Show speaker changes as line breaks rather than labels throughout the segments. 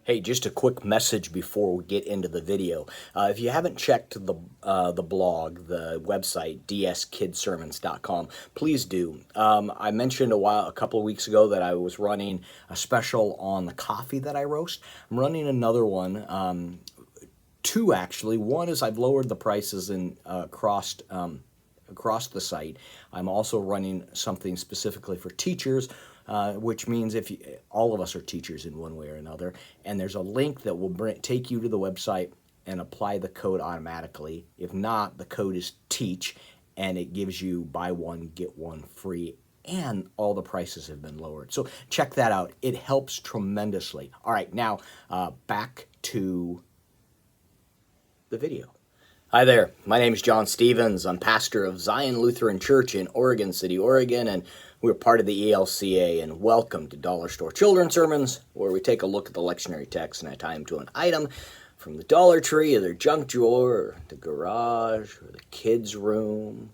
Hey, just a quick message before we get into the video. If you haven't checked the blog, the website, dskidsermons.com, please do. I mentioned a couple of weeks ago that I was running a special on the coffee that I roast. I'm running another one, two actually. One is I've lowered the prices across the site. I'm also running something specifically for teachers, which means all of us are teachers in one way or another, and there's a link that will take you to the website and apply the code automatically. If not, the code is TEACH, and it gives you buy one, get one free, and all the prices have been lowered. So check that out. It helps tremendously. All right, now back to the video. Hi there, my name is John Stevens. I'm pastor of Zion Lutheran Church in Oregon City, Oregon, and we're part of the ELCA, and welcome to Dollar Store Children's Sermons, where we take a look at the lectionary text and I tie them to an item from the Dollar Tree or their junk drawer or the garage or the kids' room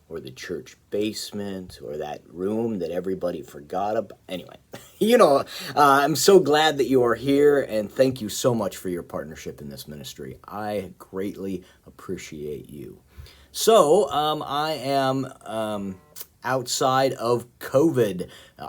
or the church basement or that room that everybody forgot about. Anyway, I'm so glad that you are here, and thank you so much for your partnership in this ministry. I greatly appreciate you. So, I am outside of COVID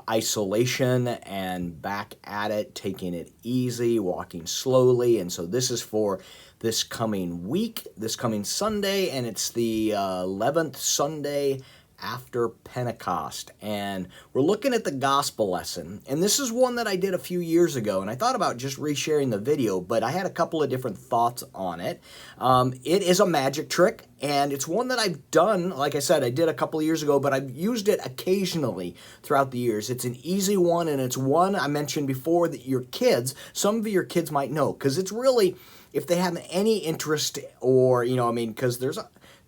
isolation and back at it, taking it easy, walking slowly, and so this is for this coming week, this coming Sunday, and it's the 11th Sunday after Pentecost, and we're looking at the gospel lesson, and this is one that I did a few years ago, and I thought about just resharing the video, but I had a couple of different thoughts on it. It is a magic trick, and it's one that I've done, like I said, I did a couple of years ago, but I've used it occasionally throughout the years. It's an easy one, and it's one I mentioned before that some of your kids might know, because it's really, if they have any interest or, because there's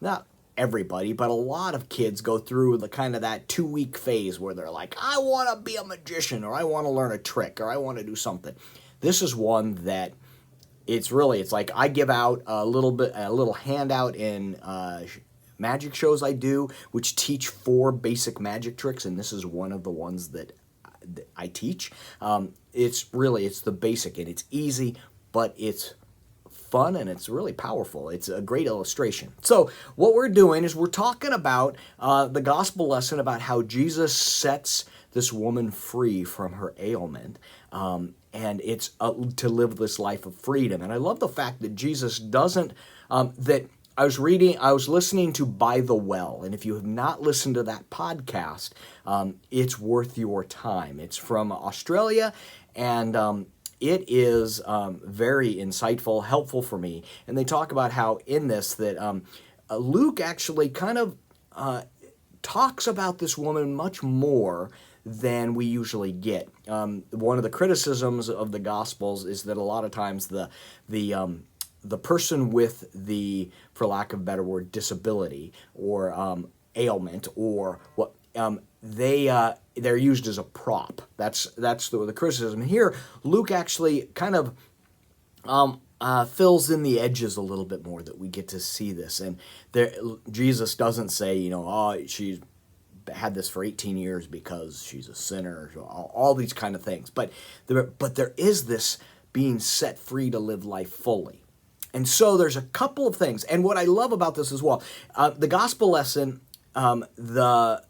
not everybody, but a lot of kids go through the kind of that 2-week phase where they're like, I want to be a magician, or I want to learn a trick, or I want to do something. This is one that it's like I give out a little handout in magic shows I do, which teach 4 basic magic tricks, and this is one of the ones that I teach. It's the basic, and it's easy, but it's fun, and it's really powerful. It's a great illustration. So what we're doing is we're talking about the gospel lesson about how Jesus sets this woman free from her ailment, and it's to live this life of freedom. And I love the fact that Jesus doesn't, that I was listening to By the Well, and if you have not listened to that podcast, it's worth your time. It's from Australia, and it is very insightful, helpful for me. And they talk about how in this that Luke actually kind of talks about this woman much more than we usually get. One of the criticisms of the Gospels is that a lot of times the person with the, for lack of a better word, disability or ailment or what, they're used as a prop. That's the criticism. Here, Luke actually kind of fills in the edges a little bit more, that we get to see this. And Jesus doesn't say, she's had this for 18 years because she's a sinner, all these kind of things. But there is this being set free to live life fully. And so there's a couple of things. And what I love about this as well, the gospel lesson, the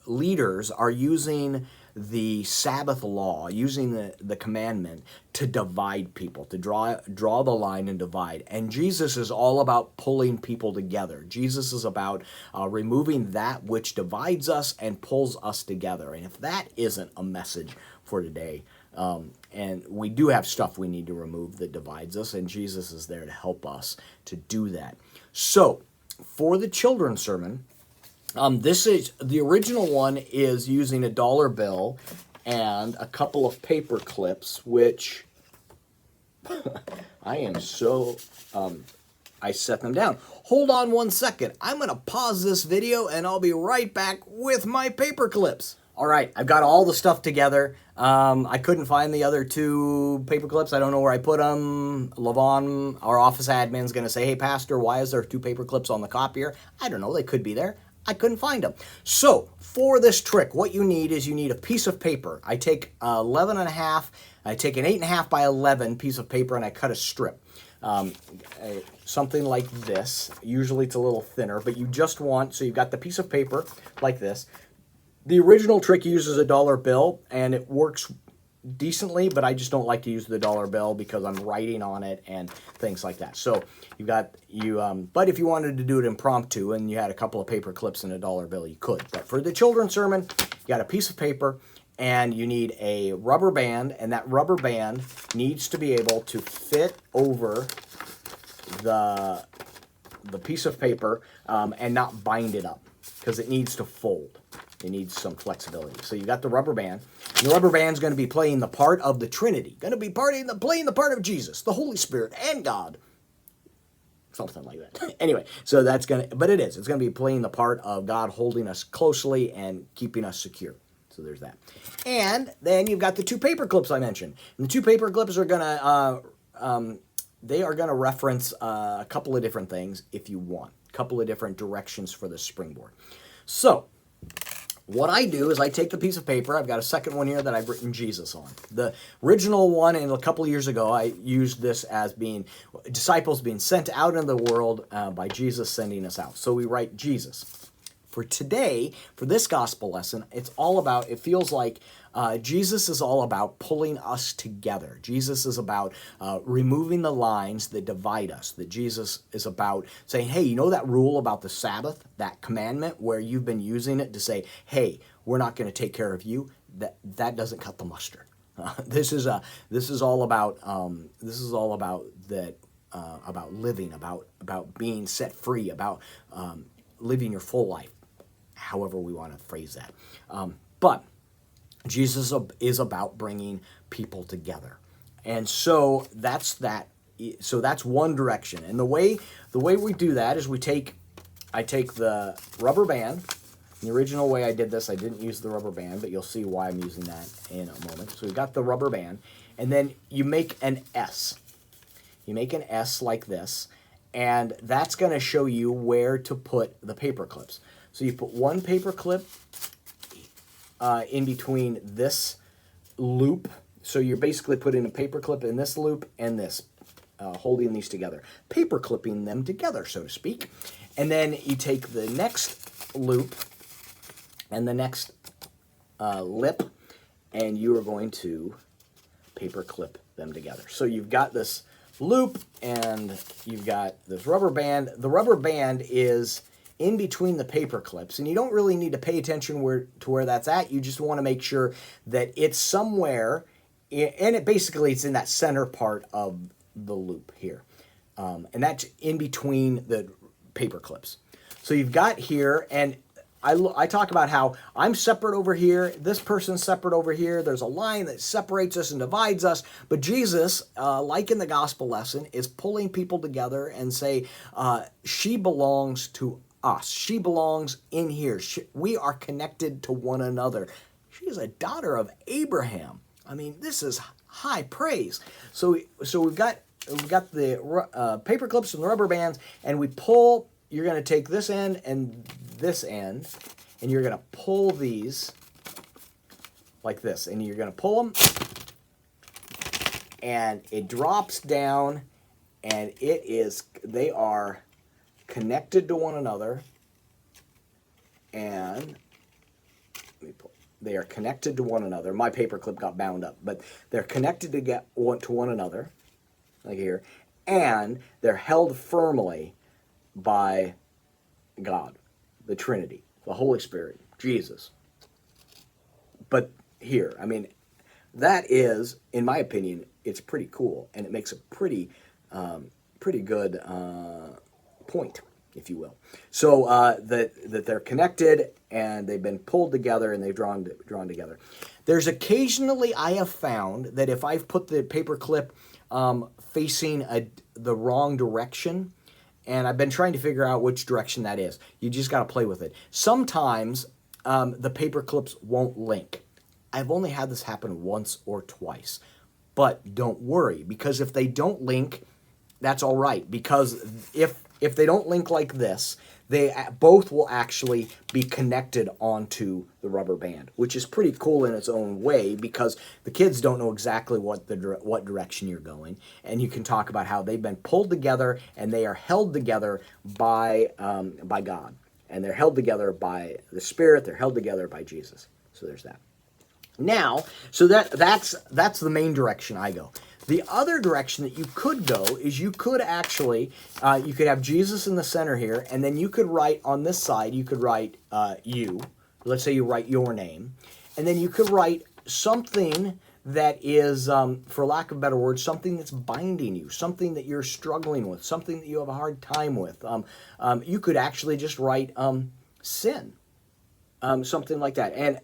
leaders are using the Sabbath law, using the commandment to divide people, to draw the line and divide. And Jesus is all about pulling people together. Jesus is about removing that which divides us and pulls us together. And if that isn't a message for today, and we do have stuff we need to remove that divides us, and Jesus is there to help us to do that. So, for the children's sermon, this is, the original one is using a dollar bill and a couple of paper clips, which I set them down. Hold on one second. I'm going to pause this video and I'll be right back with my paper clips. All right, I've got all the stuff together. I couldn't find the other 2 paper clips. I don't know where I put them. Lavon, our office admin, is going to say, hey, Pastor, why is there 2 paper clips on the copier? I don't know. They could be there. I couldn't find them. So for this trick, what you need is you need a piece of paper. I take 11 and a half, I take an 8.5 by 11 piece of paper and I cut a strip. Something like this. Usually it's a little thinner, but you just want, so you've got the piece of paper like this. The original trick uses a dollar bill and it works decently, but I just don't like to use the dollar bill because I'm writing on it and things like that. So you've got, but if you wanted to do it impromptu and you had a couple of paper clips and a dollar bill, you could. But for the children's sermon, you got a piece of paper and you need a rubber band, and that rubber band needs to be able to fit over the piece of paper and not bind it up because it needs to fold. It needs some flexibility. So you got the rubber band. And the rubber band's going to be playing the part of the Trinity. Going to be playing the part of Jesus, the Holy Spirit, and God. Something like that. Anyway, so that's going to, but it is. It's going to be playing the part of God holding us closely and keeping us secure. So there's that. And then you've got the two paper clips I mentioned. And the two paper clips are going to, they are going to reference a couple of different things if you want. A couple of different directions for the springboard. So what I do is I take the piece of paper. I've got a second one here that I've written Jesus on. The original one, and a couple of years ago, I used this as being disciples being sent out into the world by Jesus sending us out. So we write Jesus. For today, for this gospel lesson, it's all about, it feels like Jesus is all about pulling us together. Jesus is about removing the lines that divide us. That Jesus is about saying, hey, you know that rule about the Sabbath, that commandment where you've been using it to say, hey, we're not going to take care of you. That doesn't cut the mustard. This is all about living, about being set free, about living your full life. However we want to phrase that. But Jesus is about bringing people together. And so that's that. So that's one direction. And the way we do that is I take the rubber band. The original way I did this, I didn't use the rubber band, but you'll see why I'm using that in a moment. So we've got the rubber band, and then you make an S. You make an S like this, and that's going to show you where to put the paper clips. So you put one paper clip in between this loop. So you're basically putting a paper clip in this loop and this, holding these together. Paper clipping them together, so to speak. And then you take the next loop and the next lip, and you are going to paper clip them together. So you've got this loop and you've got this rubber band. The rubber band is in between the paper clips, and you don't really need to pay attention to where that's at. You just want to make sure that it's somewhere, and it's in that center part of the loop here, and that's in between the paper clips. So you've got here, and I talk about how I'm separate over here, this person's separate over here, there's a line that separates us and divides us, but Jesus, like in the gospel lesson, is pulling people together and say, she belongs to us. She belongs in here. We are connected to one another. She is a daughter of Abraham. I mean, this is high praise. So we've got the paper clips and the rubber bands, and we pull. You're going to take this end and this end, and you're going to pull these like this, and you're going to pull them, and it drops down, and they are connected to one another, and they are connected to one another. My paper clip got bound up, but they're connected to one another, like here, and they're held firmly by God, the Trinity, the Holy Spirit, Jesus. But here, I mean, that is, in my opinion, it's pretty cool, and it makes a pretty good point, if you will. So that they're connected and they've been pulled together and they've drawn together. There's occasionally I have found that if I've put the paper clip facing the wrong direction, and I've been trying to figure out which direction that is. You just got to play with it. Sometimes the paper clips won't link. I've only had this happen once or twice, but don't worry, because if they don't link, that's all right, because if they don't link like this, they both will actually be connected onto the rubber band, which is pretty cool in its own way, because the kids don't know exactly what direction you're going, and you can talk about how they've been pulled together and they are held together by God, and they're held together by the Spirit. They're held together by Jesus. So there's that. Now, so that's the main direction I go. The other direction that you could go is you could actually, you could have Jesus in the center here, and then you could write on this side, you could write you. Let's say you write your name. And then you could write something that is, for lack of better words, something that's binding you, something that you're struggling with, something that you have a hard time with. You could actually just write sin, something like that. And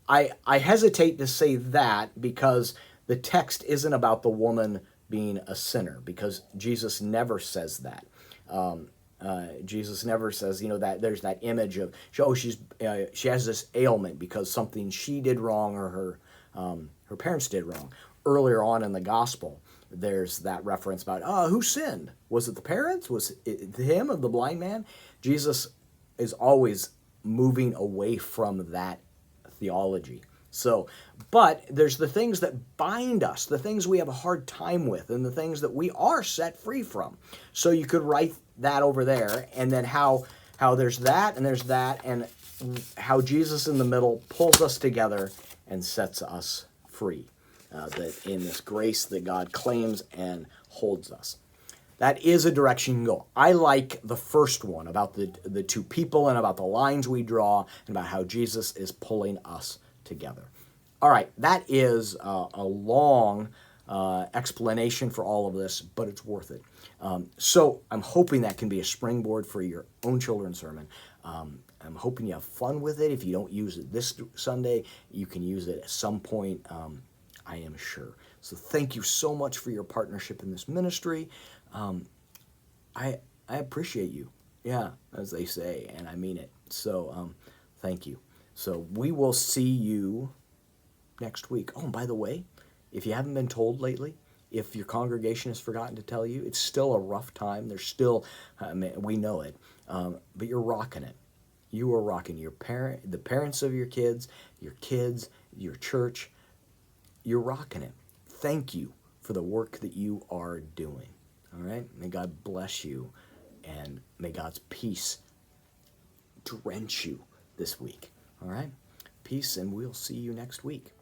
I hesitate to say that, because the text isn't about the woman being a sinner, because Jesus never says that. Jesus never says, that there's that image of, she has this ailment because something she did wrong, or her parents did wrong. Earlier on in the gospel, there's that reference about, who sinned? Was it the parents? Was it him, of the blind man? Jesus is always moving away from that theology. So, but there's the things that bind us, the things we have a hard time with, and the things that we are set free from. So you could write that over there, and then how there's that, and how Jesus in the middle pulls us together and sets us free. That in this grace that God claims and holds us. That is a direction you can go. I like the first one about the two people, and about the lines we draw, and about how Jesus is pulling us together. All right, that is a long explanation for all of this, but it's worth it. So I'm hoping that can be a springboard for your own children's sermon. I'm hoping you have fun with it. If you don't use it this Sunday, you can use it at some point, I am sure. So thank you so much for your partnership in this ministry. I appreciate you. Yeah, as they say, and I mean it. So thank you. So we will see you next week. Oh, and by the way, if you haven't been told lately, if your congregation has forgotten to tell you, it's still a rough time. There's still, we know it, but you're rocking it. You are rocking the parents of your kids, your church. You're rocking it. Thank you for the work that you are doing. All right? May God bless you, and may God's peace drench you this week. All right? Peace, and we'll see you next week.